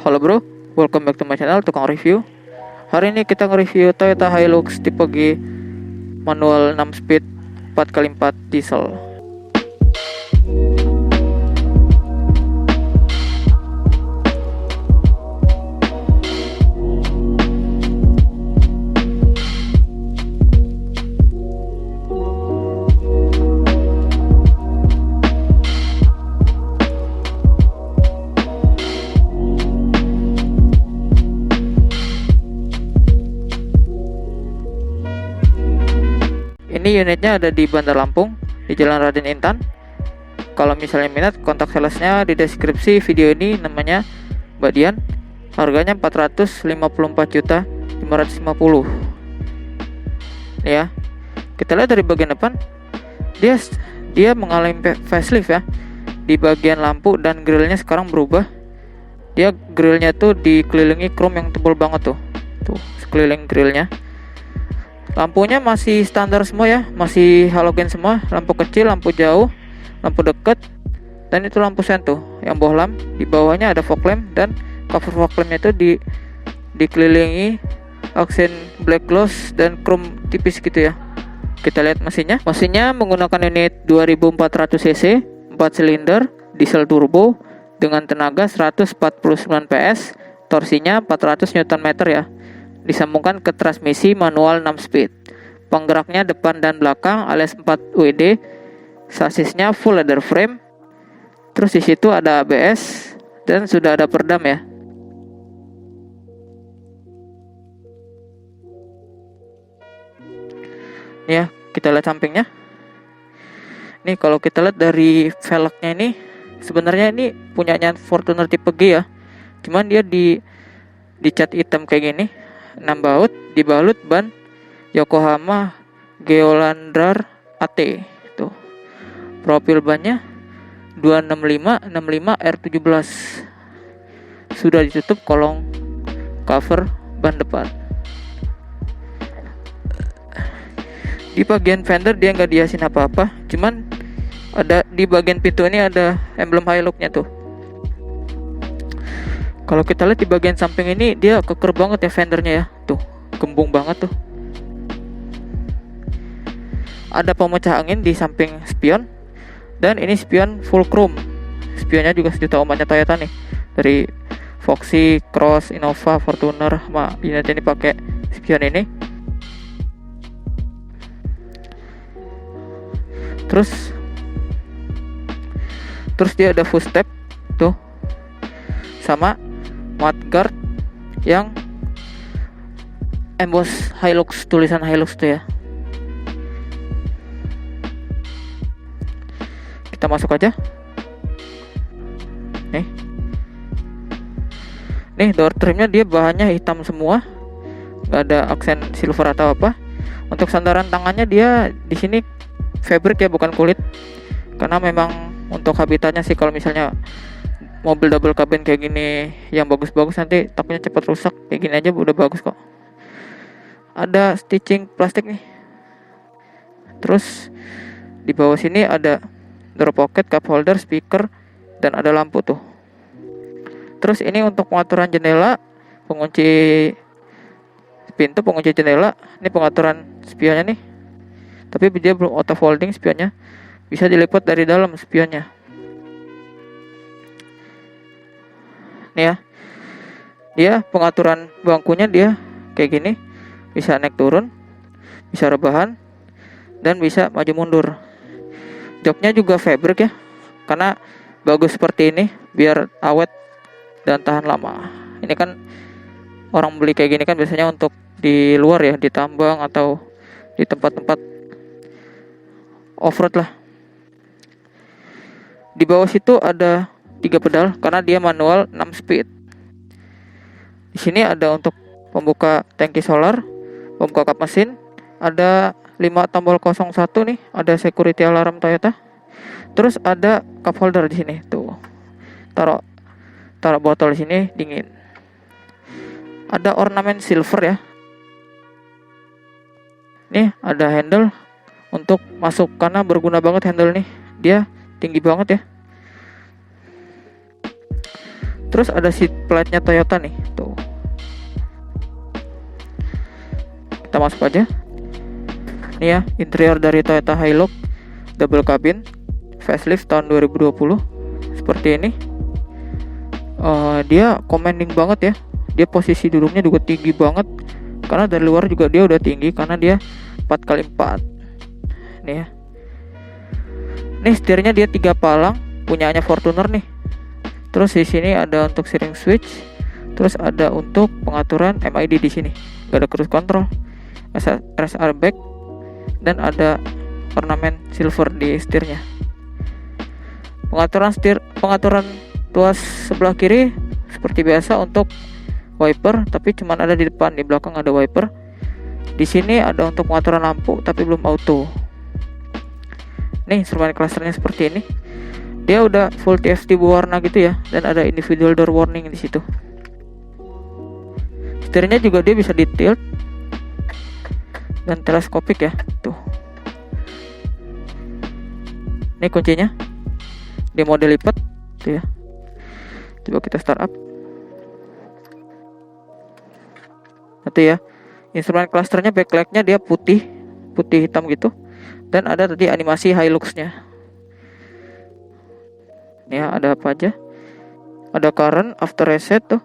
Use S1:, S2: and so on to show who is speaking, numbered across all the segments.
S1: Halo bro, welcome back to my channel Tukang Review. Hari ini kita nge-review Toyota Hilux tipe G manual 6 speed 4x4 diesel. Ini unitnya ada di Bandar Lampung, di Jalan Raden Intan. Kalau misalnya minat, kontak salesnya di deskripsi video ini, namanya Mbak Dian. Harganya 454.550.000. Ya. Kita lihat dari bagian depan. Dia mengalami facelift ya. Di bagian lampu dan grillnya sekarang berubah. Dia grillnya tuh dikelilingi chrome yang tebal banget tuh. Tuh, sekeliling grillnya. Lampunya masih standar semua ya, masih halogen semua, lampu kecil, lampu jauh, lampu dekat, dan itu lampu sen tuh yang bohlam. Di bawahnya ada fog lamp, dan cover fog lampnya itu dikelilingi aksen black gloss dan chrome tipis gitu ya. Kita lihat mesinnya. Mesinnya menggunakan unit 2400 cc, 4 silinder, diesel turbo dengan tenaga 149 PS, torsinya 400 Nm ya. Disambungkan ke transmisi manual 6 speed. Penggeraknya depan dan belakang alias 4 WD. Sasisnya full leather frame. Terus di situ ada ABS dan sudah ada peredam ya. Ya, kita lihat sampingnya. Nih kalau kita lihat dari velgnya ini, sebenarnya ini punyanya Fortuner tipe G ya. Cuman dia dicat hitam kayak gini. 6 baut, dibalut ban Yokohama Geolandar AT. Tuh. Profil bannya 265 R17. Sudah ditutup kolong cover ban depan. Di bagian fender dia nggak dihiasin apa-apa, cuman ada di bagian pintu ini ada emblem Hilux-nya tuh. Kalau kita lihat di bagian samping ini dia keker banget ya fendernya ya. Tuh, gembung banget tuh. Ada pemecah angin di samping spion. Dan ini spion full chrome. Spionnya juga sejuta umatnya Toyota nih. Dari Foxy, Cross, Innova, Fortuner, sama unit ini pakai spion ini. Terus dia ada footstep tuh. Sama mudguard yang emboss Hilux, tulisan Hilux tuh ya. Kita masuk aja. Nih door trimnya dia bahannya hitam semua, nggak ada aksen silver atau apa. Untuk sandaran tangannya dia di sini fabric ya, bukan kulit. Karena memang untuk habitatnya sih, kalau misalnya mobil double cabin kayak gini yang bagus-bagus nanti takutnya cepat rusak. Kayak gini aja udah bagus kok. Ada stitching plastik nih. Terus di bawah sini ada door pocket, cup holder, speaker, dan ada lampu tuh. Terus ini untuk pengaturan jendela, pengunci pintu, pengunci jendela. Ini pengaturan spionnya nih. Tapi dia belum auto folding spionnya. Bisa dilipat dari dalam spionnya. Ya, dia pengaturan bangkunya dia kayak gini, bisa naik turun, bisa rebahan, dan bisa maju mundur. Joknya juga fabric ya, karena bagus seperti ini biar awet dan tahan lama. Ini kan orang beli kayak gini kan biasanya untuk di luar ya, di tambang atau di tempat-tempat off-road lah. Di bawah situ ada 3 pedal karena dia manual 6 speed. Di sini ada untuk pembuka tangki solar, pembuka kap mesin, ada 5 tombol 01 nih, ada security alarm Toyota. Terus ada cup holder di sini tuh. Taruh botol di sini dingin. Ada ornamen silver ya. Nih ada handle untuk masuk, karena berguna banget handle nih. Dia tinggi banget ya. Terus ada seat plate-nya Toyota nih, tuh. Kita masuk aja. Ini ya, interior dari Toyota Hilux double cabin facelift tahun 2020 seperti ini. Dia commanding banget ya. Dia posisi duduknya juga tinggi banget, karena dari luar juga dia udah tinggi karena dia 4x4. Nih ya. Nih setirnya dia 3 palang, punyanya Fortuner nih. Terus di sini ada untuk steering switch, terus ada untuk pengaturan MID di sini. Gak ada cruise control, rest airbag, dan ada ornamen silver di setirnya. Pengaturan tuas sebelah kiri seperti biasa untuk wiper, tapi cuman ada di depan, di belakang ada wiper. Di sini ada untuk pengaturan lampu, tapi belum auto. Nih instrumen clusternya seperti ini. Dia udah full TFT berwarna gitu ya, dan ada individual door warning di situ. Setirnya juga dia bisa di tilt dan teleskopik ya, tuh. Ini kuncinya di mode lipat, tuh ya. Coba kita start up. Itu ya. Instrumen clusternya backlightnya dia putih hitam gitu, dan ada tadi animasi Hilux-nya. Ya, ada apa aja? Ada current, after reset tuh.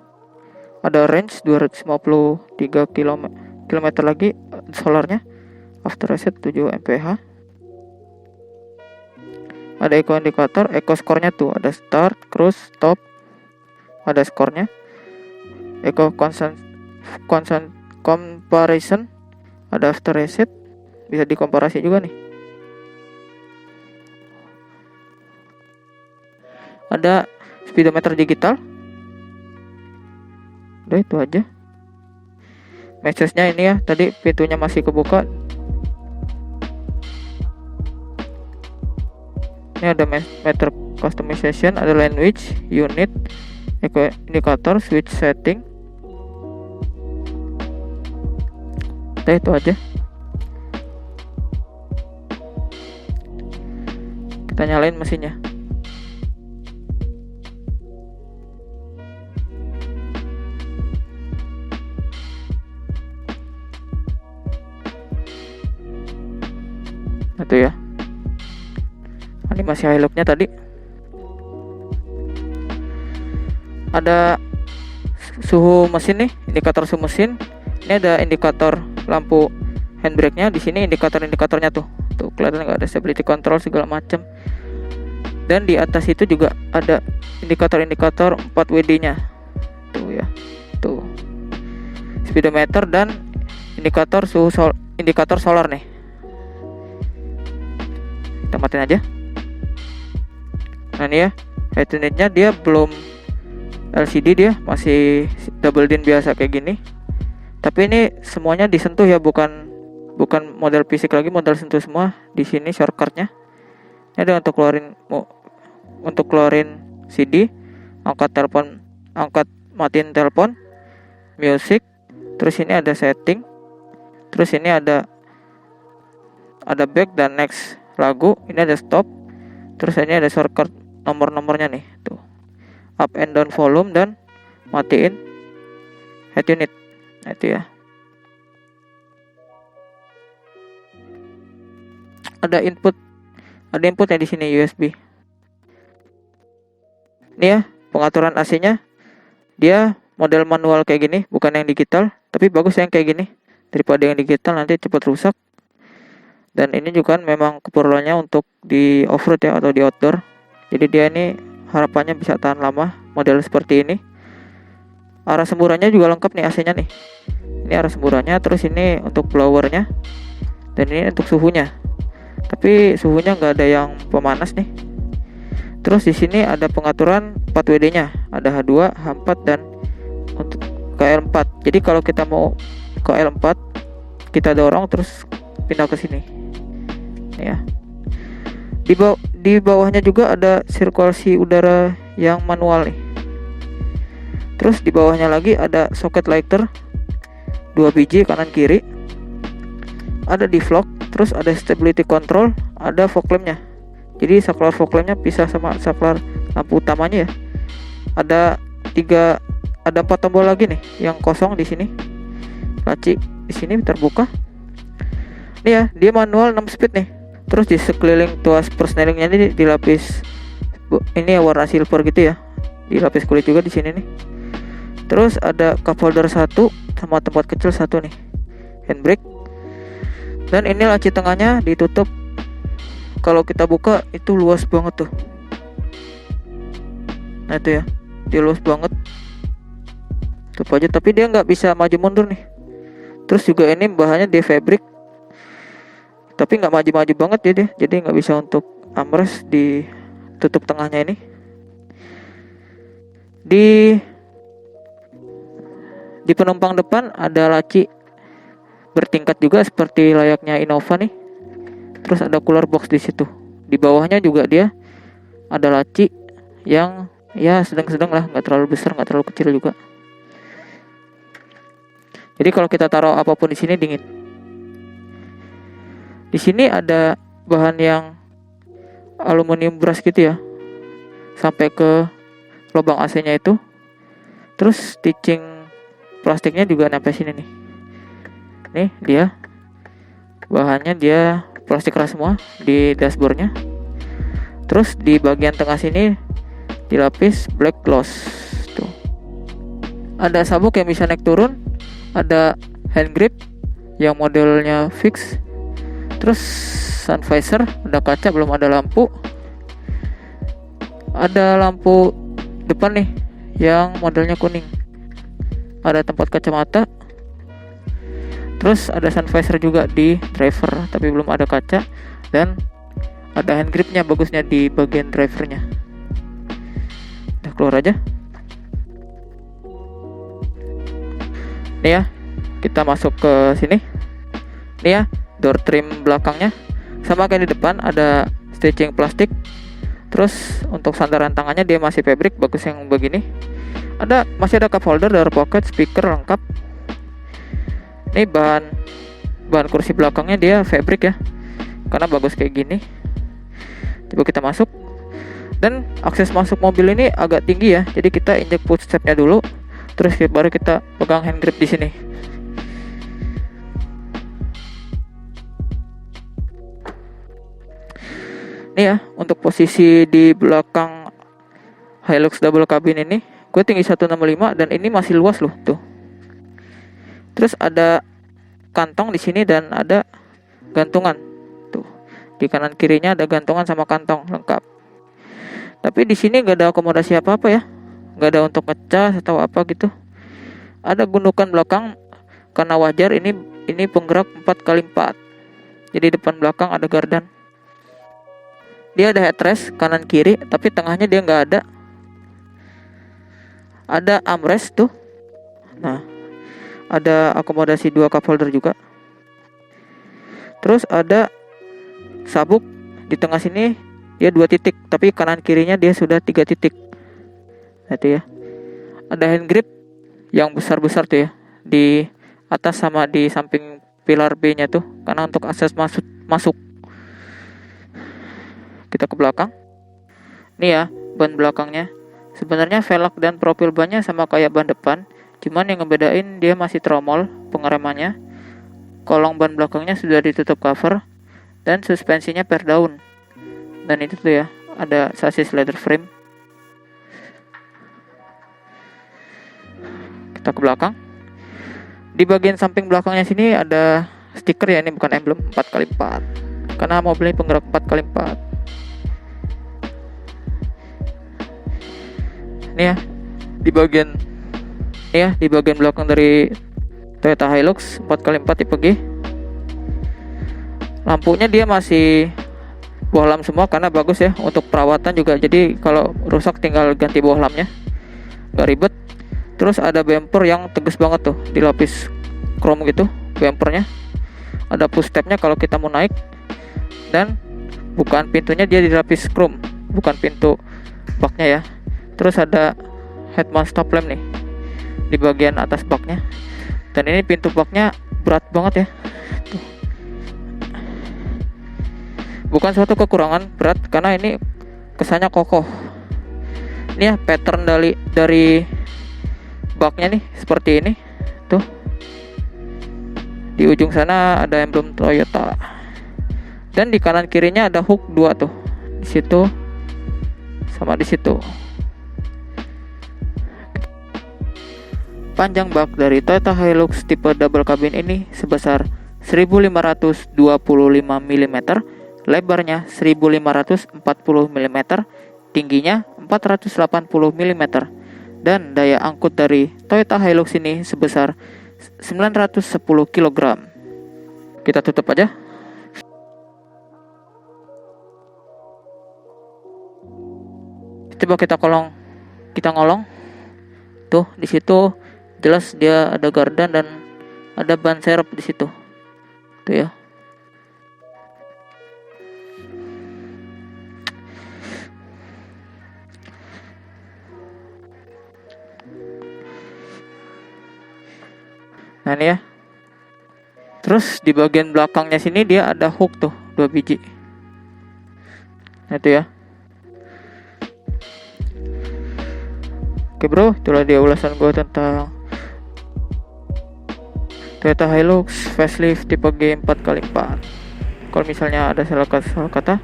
S1: Ada range 253 km lagi solarnya. After reset 7 mph. Ada eco indikator, eco score-nya tuh, ada start, cruise, stop. Ada skornya. Eco constant comparison, ada after reset, bisa dikomparasi juga nih. Ada speedometer digital. Udah itu aja. Message-nya ini ya, tadi pintunya masih kebuka. Ini ada meter customization, ada language, unit, eco indicator, switch setting. Udah itu aja. Kita nyalain mesinnya. Itu ya, animasi Hilux-nya tadi. Ada suhu mesin nih, indikator suhu mesin. Ini ada indikator lampu handbrake-nya. Di sini indikatornya tuh kelihatan nggak, ada stability control segala macam. Dan di atas itu juga ada indikator 4 WD-nya. Tuh ya, tuh speedometer dan indikator indikator solar nih. Kita matiin aja. Nah ini ya, head unitnya dia belum LCD, dia masih double din biasa kayak gini. Tapi ini semuanya disentuh ya, bukan model fisik lagi, model sentuh semua. Di sini shortcutnya. Ini ada untuk keluarin CD, angkat matiin telepon, music. Terus ini ada setting. Terus ini ada back dan next lagu. Ini ada stop. Terus ini ada shortcut nomor-nomornya nih, tuh. Up and down volume dan matiin head unit. Nah, itu ya. Ada inputnya di sini, USB. Ini ya, pengaturan AC-nya. Dia model manual kayak gini, bukan yang digital, tapi bagus yang kayak gini daripada yang digital, nanti cepat rusak. Dan ini juga kan memang keperluannya untuk di off-road ya, atau di outdoor. Jadi dia ini harapannya bisa tahan lama, model seperti ini. Arah semburannya juga lengkap nih, AC-nya nih. Ini arah semburannya, terus ini untuk blowernya, dan ini untuk suhunya. Tapi suhunya nggak ada yang pemanas nih. Terus di sini ada pengaturan 4 WD-nya, ada H2, H4 dan untuk KL4. Jadi kalau kita mau KL4, kita dorong terus pindah ke sini. Ya. Di bawahnya juga ada sirkulasi udara yang manual nih. Terus di bawahnya lagi ada socket lighter 2 biji kanan kiri. Ada defog, terus ada stability control, ada fog lampnya. Jadi saklar fog lampnya pisah sama saklar lampu utamanya ya. Ada ada 4 tombol lagi nih yang kosong di sini. Laci di sini terbuka. Nih ya, dia manual 6 speed nih. Terus di sekeliling tuas persnelingnya ini dilapis ini ya warna silver gitu ya. Dilapis kulit juga di sini nih. Terus ada cup holder 1 sama tempat kecil 1 nih. Handbrake. Dan ini laci tengahnya ditutup. Kalau kita buka itu luas banget tuh. Nah itu ya, dia luas banget. Tutup aja, tapi dia nggak bisa maju mundur nih. Terus juga ini bahannya di fabric, tapi nggak maju-maju banget ya dia. Jadi nggak bisa untuk armrest di tutup tengahnya ini. Di penumpang depan ada laci bertingkat juga seperti layaknya Innova nih. Terus ada cooler box di situ. Di bawahnya juga dia ada laci yang ya sedang-sedang lah, nggak terlalu besar, nggak terlalu kecil juga. Jadi kalau kita taruh apapun di sini dingin. Di sini ada bahan yang aluminium brush gitu ya, sampai ke lubang AC-nya itu. Terus stitching plastiknya juga sampai sini nih. Nih dia bahannya dia plastik keras semua di dashboardnya. Terus di bagian tengah sini dilapis black gloss tuh. Ada sabuk yang bisa naik turun. Ada hand grip yang modelnya fix. Terus sun visor, ada kaca, belum ada lampu. Ada lampu depan nih yang modelnya kuning. Ada tempat kacamata. Terus ada sun visor juga di driver, tapi belum ada kaca. Dan ada hand gripnya bagusnya di bagian drivernya. Udah keluar aja. Nih ya, kita masuk ke sini. Nih ya, door trim belakangnya sama kayak di depan, ada stitching plastik. Terus untuk sandaran tangannya dia masih fabric, bagus yang begini. Masih ada cup holder, door pocket, speaker lengkap. Ini bahan kursi belakangnya dia fabric ya, karena bagus kayak gini. Coba kita masuk. Dan akses masuk mobil ini agak tinggi ya, jadi kita injek footstepnya dulu. Terus baru kita pegang hand grip di sini. Nih ya, untuk posisi di belakang Hilux double cabin ini, gue tinggi 165 dan ini masih luas loh tuh. Terus ada kantong di sini dan ada gantungan tuh. Di kanan kirinya ada gantungan sama kantong lengkap. Tapi di sini nggak ada akomodasi apa-apa ya. Nggak ada untuk ngecas atau apa gitu. Ada gundukan belakang karena wajar, ini penggerak 4x4. Jadi depan belakang ada gardan. Dia ada headrest kanan kiri, tapi tengahnya dia nggak ada. Ada armrest tuh. Nah, ada akomodasi 2 cup holder juga. Terus ada sabuk di tengah sini, dia 2 titik, tapi kanan kirinya dia sudah 3 titik. Nah, itu ya. Ada hand grip yang besar-besar tuh ya, di atas sama di samping pilar B-nya tuh, karena untuk akses masuk. Kita ke belakang. Nih ya, ban belakangnya. Sebenarnya velg dan profil bannya sama kayak ban depan, cuman yang ngebedain dia masih tromol pengeremannya. Kolong ban belakangnya sudah ditutup cover dan suspensinya per daun. Dan itu tuh ya, ada sasis leather frame. Kita ke belakang. Di bagian samping belakangnya sini ada stiker ya, ini bukan emblem, 4x4. Karena mobil ini penggerak 4x4. Nih ya, di bagian belakang dari Toyota Hilux 4x4 tipe G. Lampunya dia masih bohlam semua karena bagus ya, untuk perawatan juga. Jadi kalau rusak tinggal ganti bohlamnya, gak ribet. Terus ada bumper yang tegas banget tuh, dilapis chrome gitu bumpernya. Ada push stepnya kalau kita mau naik. Dan bukan pintunya dia dilapis chrome, bukan pintu baknya ya. Terus ada head mount stop lamp nih di bagian atas baknya. Dan ini pintu baknya berat banget ya. Tuh. Bukan suatu kekurangan, berat karena ini kesannya kokoh. Ini ya pattern dari baknya nih seperti ini tuh. Di ujung sana ada emblem Toyota. Dan di kanan kirinya ada hook 2 tuh. Di situ sama di situ. Panjang bak dari Toyota Hilux tipe double cabin ini sebesar 1525 mm, lebarnya 1540 mm, tingginya 480 mm, dan daya angkut dari Toyota Hilux ini sebesar 910 kg. Kita tutup aja. Coba kita ngolong. Tuh, di situ jelas dia ada gardan dan ada ban serep di situ. Tuh ya. Nah ini ya. Terus di bagian belakangnya sini dia ada hook tuh 2 biji. Nah itu ya. Oke bro, itulah dia ulasan gue tentang Toyota Hilux facelift tipe G 4x4. Kalau misalnya ada salah kata,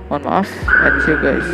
S1: mohon maaf, and see you guys.